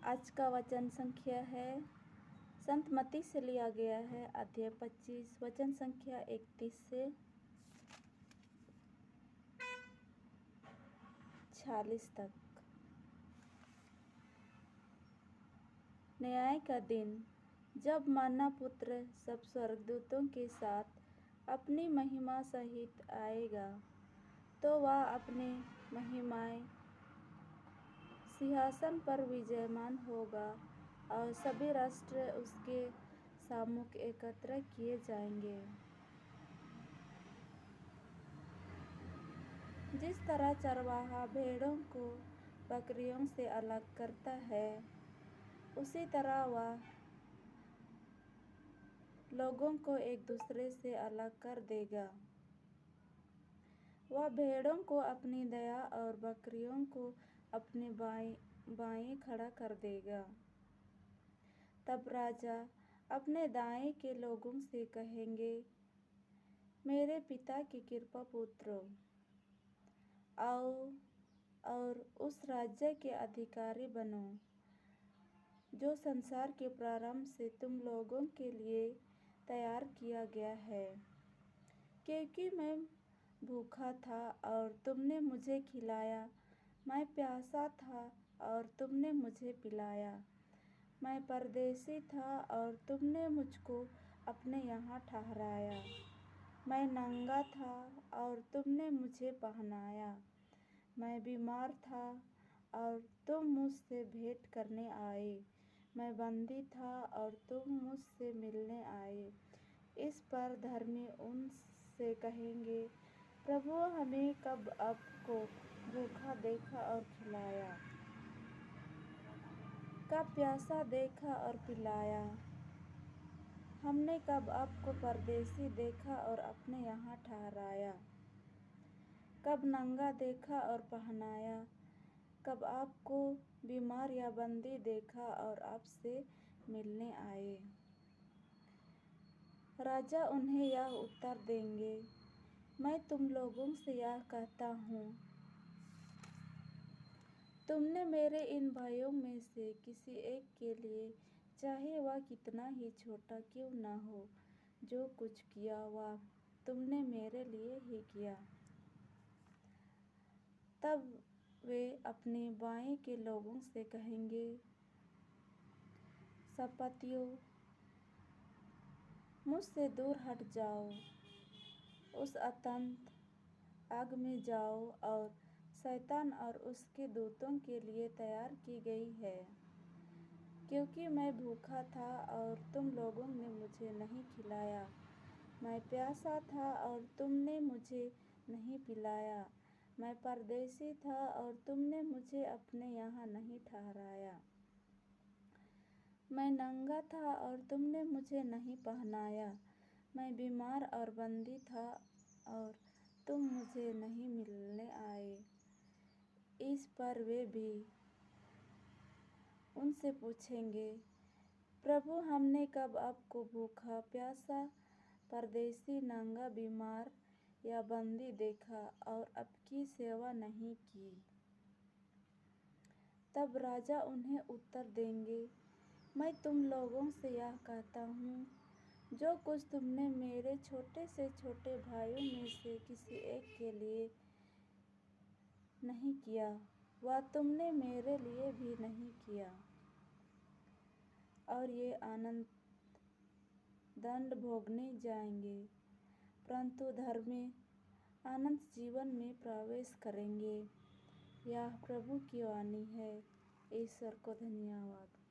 आज का वचन संख्या है संत मत्ती से लिया गया है, अध्याय 25, वचन संख्या 31 से 46 तक। न्याय का दिन, जब मानव पुत्र सब स्वर्गदूतों के साथ अपनी महिमा सहित आएगा, तो वह अपने महिमामय सिंहासन पर विराजमान होगा और सभी राष्ट्र उसके सम्मुख एकत्र किए जाएंगे। जिस तरह चरवाहा भेड़ों को बकरियों से अलग करता है, उसी तरह वह लोगों को एक दूसरे से अलग कर देगा। वह भेड़ों को अपनी दया और बकरियों को अपने बाएं खड़ा कर देगा। तब राजा अपने दाएं के लोगों से कहेंगे, मेरे पिता के कृपा पुत्रों, आओ और उस राज्य के अधिकारी बनो जो संसार के प्रारंभ से तुम लोगों के लिए तैयार किया गया है। क्योंकि मैं भूखा था और तुमने मुझे खिलाया, मैं प्यासा था और तुमने मुझे पिलाया, मैं परदेशी था और तुमने मुझको अपने यहाँ ठहराया, मैं नंगा था और तुमने मुझे पहनाया, मैं बीमार था और तुम मुझसे भेंट करने आए, मैं बंदी था और तुम मुझसे मिलने आए। इस पर धर्मी उनसे कहेंगे, प्रभु, हमें कब आपको भूखा देखा और खिलाया, कब प्यासा देखा और पिलाया? हमने कब आपको परदेशी देखा और अपने यहाँ ठहराया? कब नंगा देखा और पहनाया? कब आपको बीमार या बंदी देखा और आपसे मिलने आए? राजा उन्हें यह उत्तर देंगे, मैं तुम लोगों से यह कहता हूँ, तुमने मेरे इन भाइयों में से किसी एक के लिए, चाहे वह कितना ही छोटा क्यों न हो, जो कुछ किया वह तुमने मेरे लिए ही किया। तब वे अपने बाएं के लोगों से कहेंगे, शपथियों, मुझसे दूर हट जाओ, उस अनंत आग में जाओ और शैतान और उसके दूतों के लिए तैयार की गई है। क्योंकि मैं भूखा था और तुम लोगों ने मुझे नहीं खिलाया, मैं प्यासा था और तुमने मुझे नहीं पिलाया, मैं परदेशी था और तुमने मुझे अपने यहाँ नहीं ठहराया, मैं नंगा था और तुमने मुझे नहीं पहनाया, मैं बीमार और बंदी था और तुम मुझे नहीं मिलने आए। इस पर वे भी उनसे पूछेंगे, प्रभु, हमने कब आपको भूखा, प्यासा, परदेशी, नंगा, बीमार या बंदी देखा और आपकी सेवा नहीं की? तब राजा उन्हें उत्तर देंगे, मैं तुम लोगों से यह कहता हूँ, जो कुछ तुमने मेरे छोटे से छोटे भाइयों में से किसी एक के लिए नहीं किया, वह तुमने मेरे लिए भी नहीं किया। और ये अनंत दंड भोगने जाएंगे, परंतु धर्मी अनंत जीवन में प्रवेश करेंगे। यह प्रभु की वाणी है। ईश्वर को धन्यवाद।